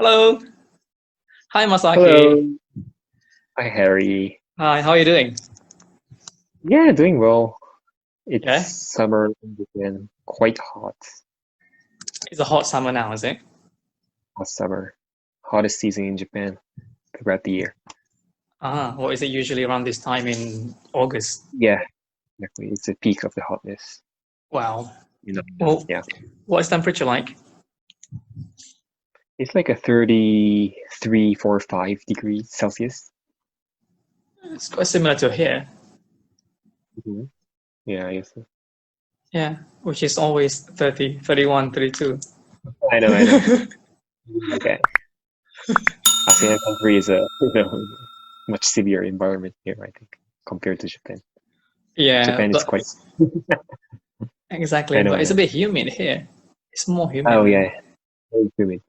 Hello. Hi, Hello. Masaki. Hi, Harry. Hi, how are you doing? Yeah, doing well. It's Yeah, summer in Japan, quite hot. it's a hot summer now, is it? Hot summer. Hottest season in Japan throughout the year. What is it usually around this time in August? Yeah, exactly. It's a peak of the hotness. Wow. You know, Well, yeah. what's temperature like? It's like a 33, 4, 5 degrees Celsius. It's quite similar to here. hmm Yeah, I guess so. Yeah, which is always 30, 31, 32. I know. Okay. ASEAN country is a much severe environment here, I think, compared to Japan. Yeah, Japan is but quite, exactly. I know, But I it's a know. bit humid here. It's more Oh, humid. yeah, very humid.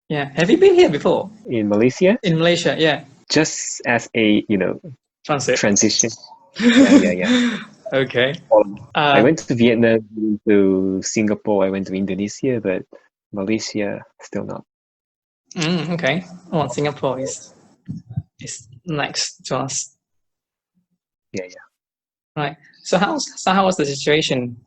Yeah. Have you been here before? In Malaysia, In Malaysia? Yeah. just as a Transit. transition. Yeah. Okay. I Uh, went to Vietnam, to Singapore, I went to Indonesia, but Malaysia still not. okay. Well, Singapore is next to us. Yeah. Right. So how was the situation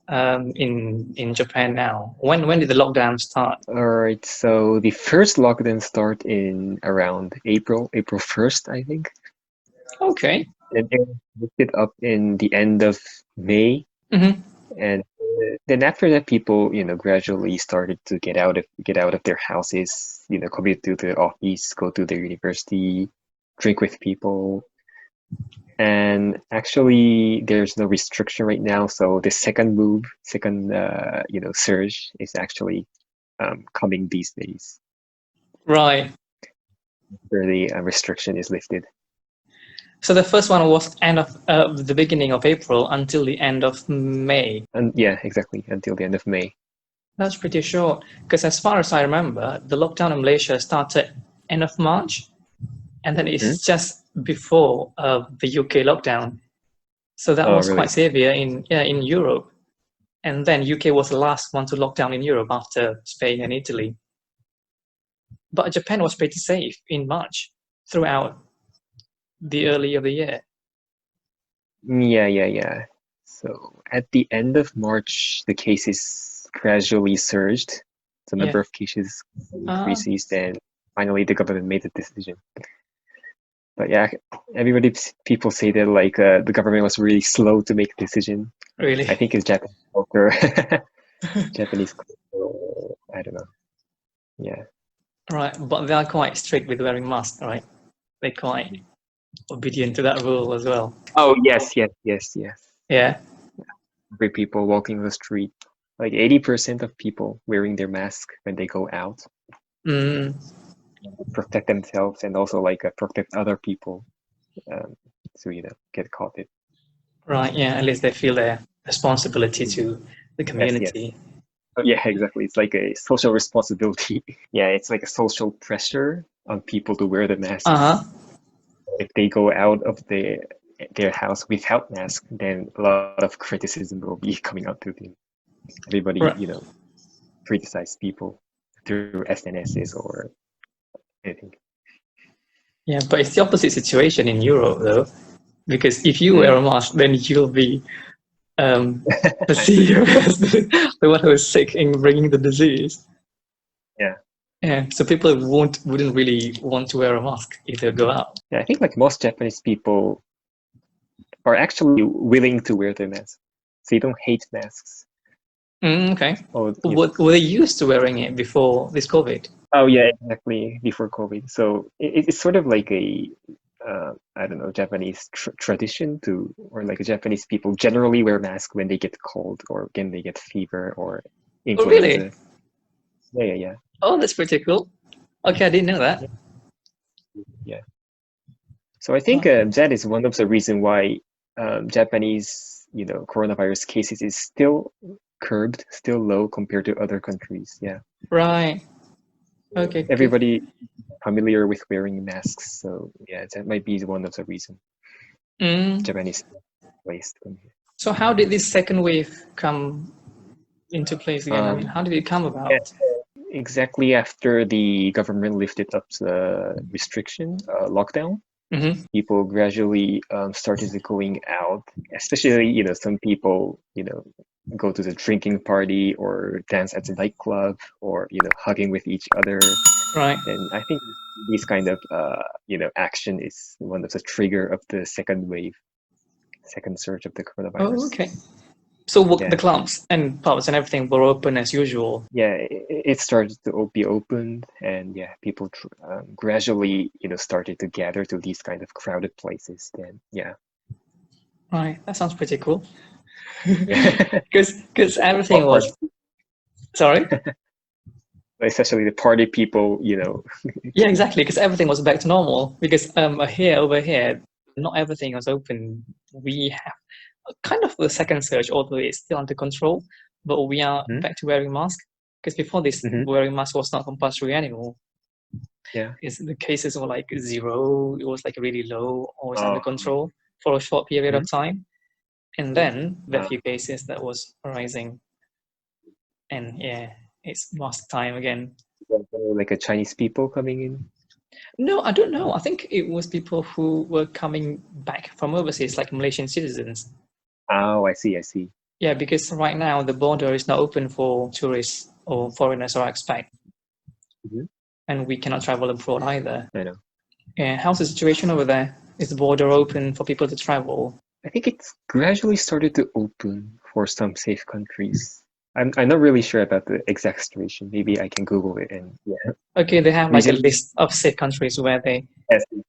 in Japan now? When did the lockdown start? All right. So the first lockdown start in around April 1st, I think, Okay. and it lifted up in the end of May, hmm and then after that, people gradually started to get out of their houses, commute to the office, go to their university, drink with people. And actually, there's no restriction right now. So the second surge is actually coming these days, Right. where the restriction is lifted. So the first one was end of the beginning of April until the end of May. And yeah, exactly, until the end of May. That's pretty short. Because as far as I remember, the lockdown in Malaysia started end of March, and then Hmm? it's just before the UK lockdown. So that Oh, was quite really? severe in Europe. And then UK was the last one to lock down in Europe after Spain and Italy. But Japan was pretty safe in March throughout the early of the year. Yeah. So at the end of March, the cases gradually surged. The Yeah. number of cases Ah, increases, then finally the government made the decision. But yeah, everybody, people say that like the government was really slow to make a decision. I really? think it's Japanese culture. Japanese culture. I don't know. Yeah. Right. But they are quite strict with wearing masks, right? They're quite obedient to that rule as well. Oh yes. Yeah. Every people walking the street, like 80% of people wearing their mask when they go out, Mm, protect themselves and also like protect other people. Um, so get caught it. right. Yeah. At least they feel their responsibility Mm. to the Yes. community. Oh, yeah, exactly. It's like a social responsibility. Yeah, it's like a social pressure on people to wear the Uh masks. huh. If they go out of their house without mask, then a lot of criticism will be coming out to them. Everybody, Right. criticize people through SNSs or anything. Yeah. But it's the opposite situation in Europe, though, because if you wear Mm. a mask, then you'll be perceived as the one who is sick in bringing the disease. Yeah. Yeah, so people wouldn't really want to wear a mask if they go out. Yeah, I think like most Japanese people are actually willing to wear their masks. So you don't hate masks. Okay. Or Were they used to wearing it before this COVID? oh yeah, exactly before COVID. So it's sort of like a I don't know, Japanese tradition to, or like Japanese people generally wear masks when they get cold or when they get fever or Oh, really? influenza. Yeah. Oh, that's pretty cool. Okay, I didn't know that. Yeah. Yeah. So I think Oh, that is one of the reason why Japanese, coronavirus cases is still curbed, still low compared to other countries. Yeah. right. Okay, good. Everybody familiar with wearing masks. So yeah, that might be one of the reason Mm. Japanese placed. So how did this second wave come into place again? I mean, Um, how did it come yeah, about? exactly after the government lifted up the restriction, lockdown, Mm-hmm. people gradually started to going out, especially, some people, go to the drinking party or dance at the nightclub or, hugging with each other. Right. And I think this kind of, action is one of the trigger of the second wave, second surge of the Oh, coronavirus. okay. So the Yeah. clubs and pubs and everything were open as usual. Yeah, it started to be opened, and yeah, people gradually, started to gather to these kind of crowded places. Then, yeah, Right. That sounds pretty cool. yeah, Because everything Or was sorry. especially the party people, Yeah, exactly. Because everything was back to normal. Because over here, not everything was open. We have kind of the second surge, although it's still under control, but we are hmm back to wearing masks. Because before this, hmm wearing mask was not compulsory anymore. yeah. Because the cases were like zero, it was like really low, always under Oh, control for a short period mhm. of time. And then the uh, few cases that was rising, and yeah, it's mask time again. like a Chinese people coming in. No, I don't know. I think it was people who were coming back from overseas, like Malaysian citizens. Oh, I see, I see. Yeah, because right now the border is not open for tourists or foreigners or expats, hmm and we cannot travel abroad either. I know. Yeah, how's the situation over there? Is the border open for people to travel? I think it's gradually started to open for some safe countries. I'm not really sure about the exact situation. Maybe I can Google it and yeah. Okay, they have like a Recently, list of safe countries where they. yes, so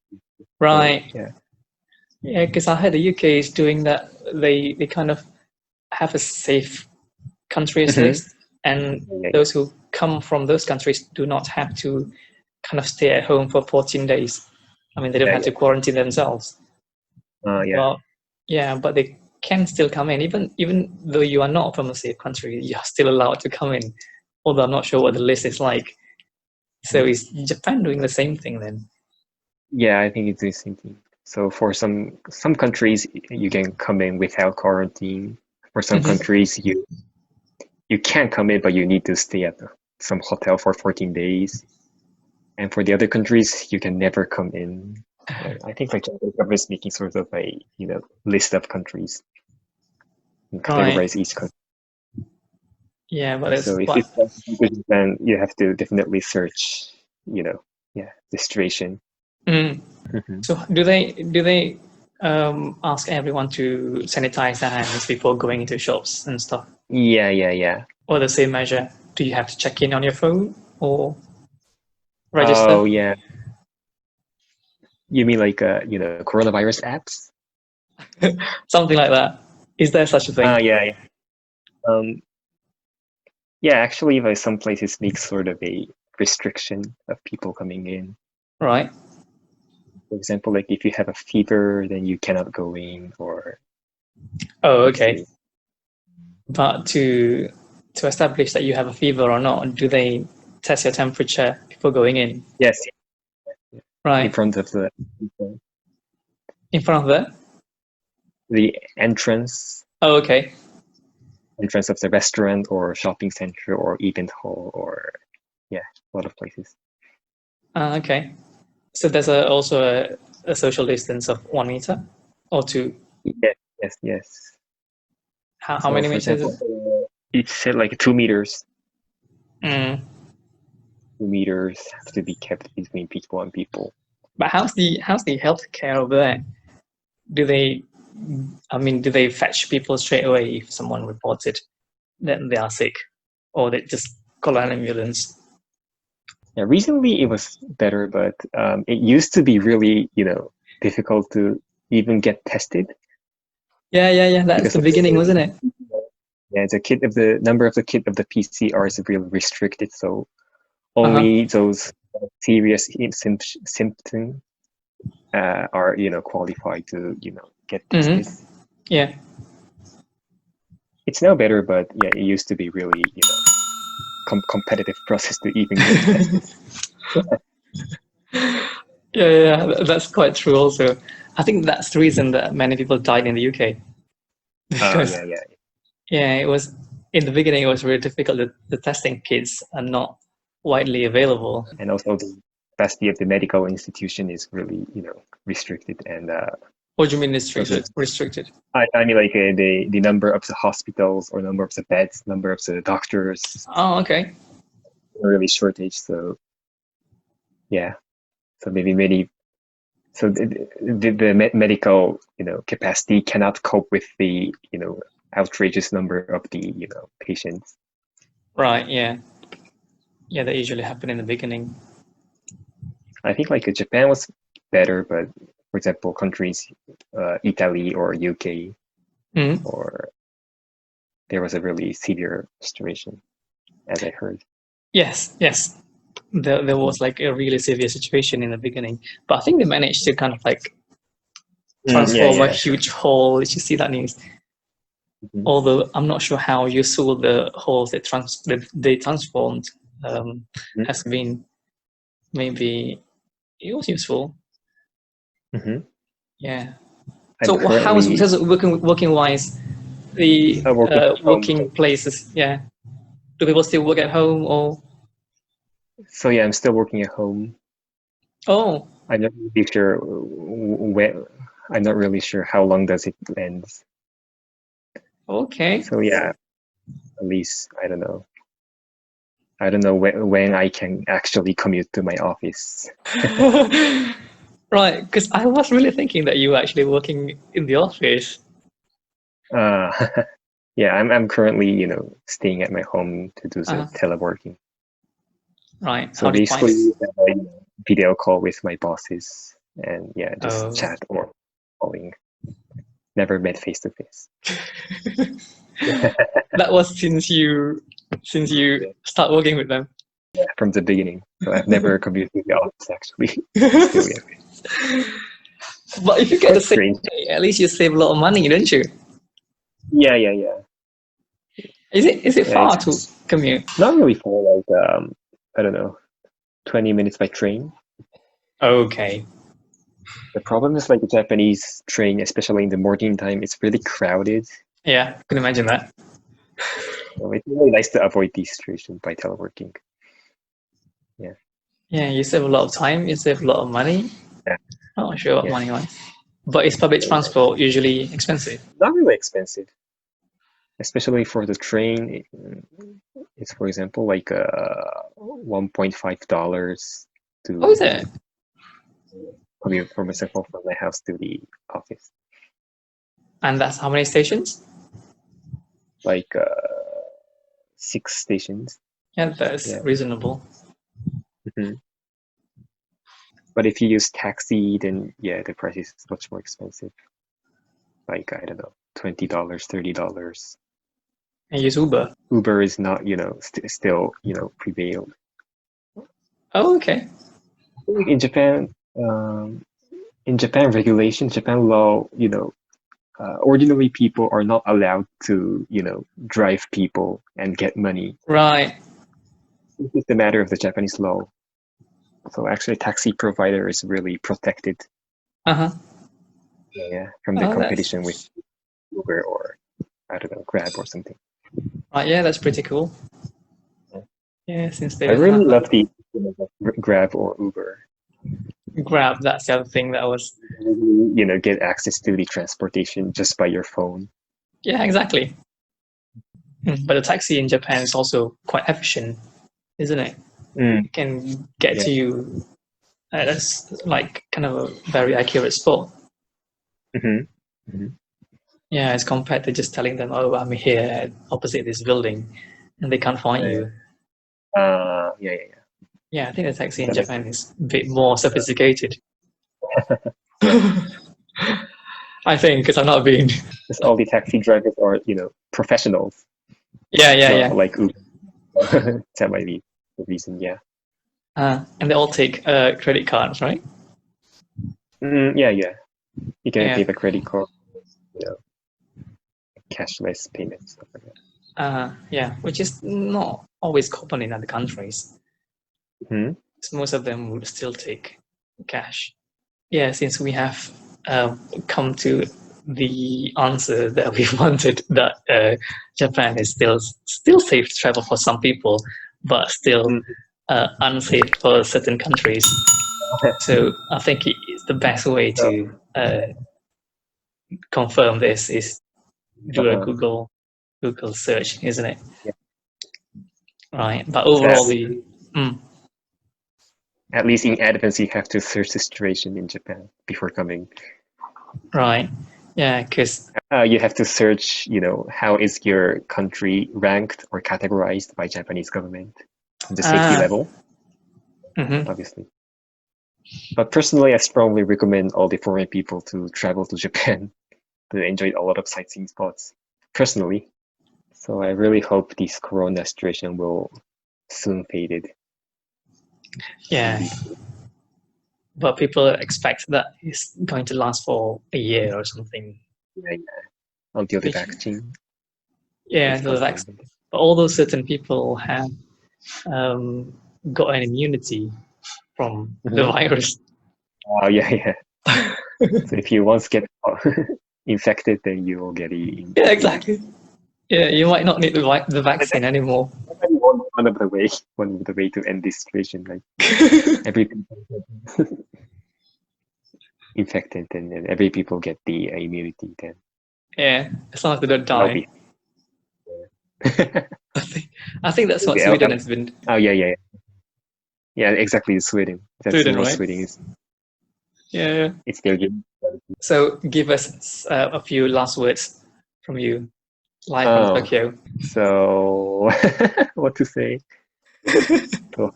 Right. yeah. Yeah, because I heard the UK is doing that. They kind of have a safe countries hmm list, and Yeah, those who come from those countries do not have to kind of stay at home for 14 days. I mean, they don't yeah, have to yeah. quarantine themselves. Yeah. But yeah, but they can still come in, even though you are not from a safe country, you are still allowed to come in. Although I'm not sure what the list is like. So is Japan doing the same thing then? Yeah, I think it's the same thing. So for some countries, you can come in without quarantine. For some Hmm. countries, you can come in, but you need to stay at some hotel for 14 days. And for the other countries, you can never come in. I think like the government is making sort of a list of countries and Right. categorize each country. Yeah, but it's So if what? it's like good, then you have to definitely search, yeah, the situation. Mm. hmm So do they ask everyone to sanitize their hands before going into shops and stuff? Yeah, yeah, yeah. Or the same measure? Do you have to check in on your phone or register? Oh, yeah. You mean like coronavirus apps? Something like that. Is there such a thing? Yeah, yeah. Um, yeah, actually, like some places make sort of a restriction of people coming in. Right. For example, like if you have a fever, then you cannot go in, or Oh, let's okay. see. But to establish that you have a fever or not, do they test your temperature before going in? Yes, in Right. front of In front of the entrance Oh, okay. entrance of the restaurant or shopping center or event hall or yeah, a lot of places. Okay. So there's also a social distance of 1 meter or two. Yes, yes, yes. How So many for meters example, is it? it said like 2 meters. Mm. 2 meters have to be kept between people and people. But how's the healthcare over there? Do they, I mean, do they fetch people straight away if someone reports it that they are sick, or they just call an ambulance? Yeah, recently it was better, but it used to be really, difficult to even get tested Yeah, yeah, yeah. That's because the beginning, wasn't it? yeah, the number of the kit of the PCR is really restricted. So Uh huh. only those serious symptoms are qualified to get tested. Mm-hmm. Yeah. It's now better, but yeah, it used to be really competitive process to even get tested. Yeah, yeah, that's quite true. Also, I think that's the reason that many people died in the UK Oh because yeah, yeah. yeah, it was in the beginning it was really difficult. The testing kits are not. widely available. And also the capacity of the medical institution is really, restricted. And What do you mean so the restricted? I mean, like the number of the hospitals or number of the beds, number of the doctors, Oh, okay. really shortage. So yeah, so maybe many. So the medical capacity cannot cope with the outrageous number of the patients. Right, yeah. Yeah, that usually happen in the beginning. I think like Japan was better, but for example, countries Italy or UK, Mm. or there was a really severe situation, as I heard. Yes, yes. There was like a really severe situation in the beginning, but I think they managed to kind of like Yeah, transform a yeah. huge hole. Did you see that news? Mhm. Although I'm not sure how useful the holes that they transformed has been. Maybe it was useful. Mhm. Yeah. I'm So how is currently working wise the working from home. working places? Yeah. Do people still work at home or? So yeah, I'm still working at home. Oh, I'm not really sure when. I'm not really sure how long does it end. okay. So yeah, at least I don't know. I don't know when I can actually commute to my office. Right, because I was really thinking that you were actually working in the office. Uh, yeah, I'm currently staying at my home to do the Uh, teleworking. right. So How do you find basically, it? have a video call with my bosses, and yeah, just Oh. chat or calling. Never met face to face. That was since you start working with them. From the beginning. So I've never commuted to the office actually. Still, yeah, But if you it's get the quite same strange. pay, at least you save a lot of money, don't you? Yeah. Is it Yeah, far it's to commute? not really far. Like I don't know, 20 minutes by train. Okay. The problem is like the Japanese train, especially in the morning time, it's really crowded. Yeah, I can imagine that. So it's really nice to avoid these situations by teleworking. Yeah. Yeah, you save a lot of time, you save a lot of money. Yeah. Not sure what Yeah. money wise. But is public transport usually expensive? Not really expensive, especially for the train. It's for example like $1.5 Oh, is to it? commute from myself from my house to the office. And that's how many stations? Like 6 stations. Yeah, that's Yeah. reasonable. Mhm. But if you use taxi, then yeah, the price is much more expensive. Like I don't know, $20, $30. And use Uber. Uber is not, still, prevailed. Oh, okay. Like in Japan regulation, Japan law, ordinary people are not allowed to, drive people and get money. Right. This is the matter of the Japanese law. So actually, taxi provider is really protected, Uh-huh. yeah, from the Oh, that's competition with Uber or I don't know, Grab or something. right. Yeah, that's pretty cool. Yeah. Yeah, since they I don't really have love that the Grab or Uber. Grab, that's the other thing that was. Get access to the transportation just by your phone. Yeah, exactly. But the taxi in Japan is also quite efficient, isn't it? It can get Yeah. to you at a like kind of a very accurate spot. hmm hmm Yeah, as compared to just telling them, "Oh, I'm here opposite this building," and they can't find you. Yeah. Yeah, I think the taxi in That makes Japan is a bit more sophisticated. yeah. I think because I've not been. Because all the taxi drivers are, professionals, Yeah. not like Uber. That might be the reason. Yeah. And they all take credit cards, right? Yeah. You can pay Yeah. the credit card, you know, cashless payments, stuff like that. Yeah, which is not always common in other countries. Hmm. Most of them would still take cash. Yeah, since we have come to the answer that we wanted, that Japan is still safe to travel for some people, but still Mhm. unsafe for certain countries. So I think it's the best way to confirm this is do a Google search, isn't it? Yeah. Right. But overall, the at least in advance, you have to search the situation in Japan before coming. right. Yeah, because you have to search, how is your country ranked or categorized by Japanese government, the safety level, obviously. But personally, I strongly recommend all the foreign people to travel to Japan to enjoy a lot of sightseeing spots, personally. So I really hope this corona situation will soon fade. yeah. But people expect that it's going to last for a year or something. Yeah, until the vaccine. Yeah, so the vaccine. But although certain people have got an immunity from the virus. Oh, yeah. So if you once get infected, then you will get it. Yeah, exactly. Yeah, you might not need the vaccine anymore. One of the way to end this situation, like every people infected, and then every people get the immunity. Then yeah, as long as they don't die. I think that's what Sweden has been. Oh yeah, exactly. Sweden. That's Sweden, what right? Sweden is. Yeah. It's their game. So give us a few last words from you, live from Tokyo. So what to say? So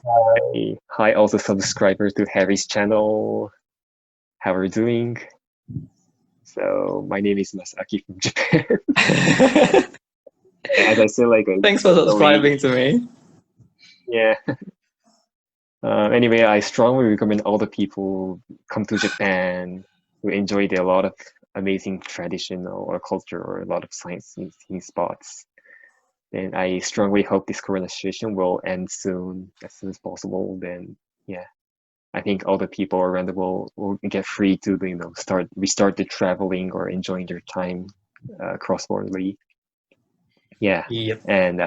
hi, also subscriber to Harry's channel. How are you doing? So my name is Masaaki from Japan. As I said, thanks for subscribing to me. Yeah. Anyway, I strongly recommend all the people come to Japan to enjoy a lot of amazing traditional or culture or a lot of sightseeing spots. And I strongly hope this corona situation will end soon, as soon as possible. Then, yeah, I think all the people around the world will get free to, restart the traveling or enjoying their time cross-borderly. Yeah. Yep. And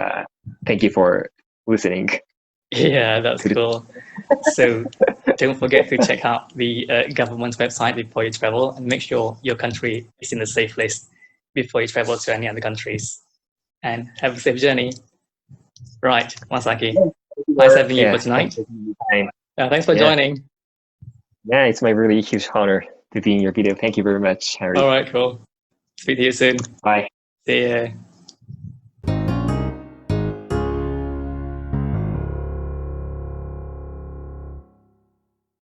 thank you for listening. Yeah, that's cool. So don't forget to check out the government's website before you travel and make sure your country is in the safe list before you travel to any other countries. And have a safe journey. Right, Masaaki. Nice having you for tonight. Thanks for joining. Yeah, it's my really huge honor to be in your video. Thank you very much, Harry. All right, cool. Speak to you soon. Bye. See ya.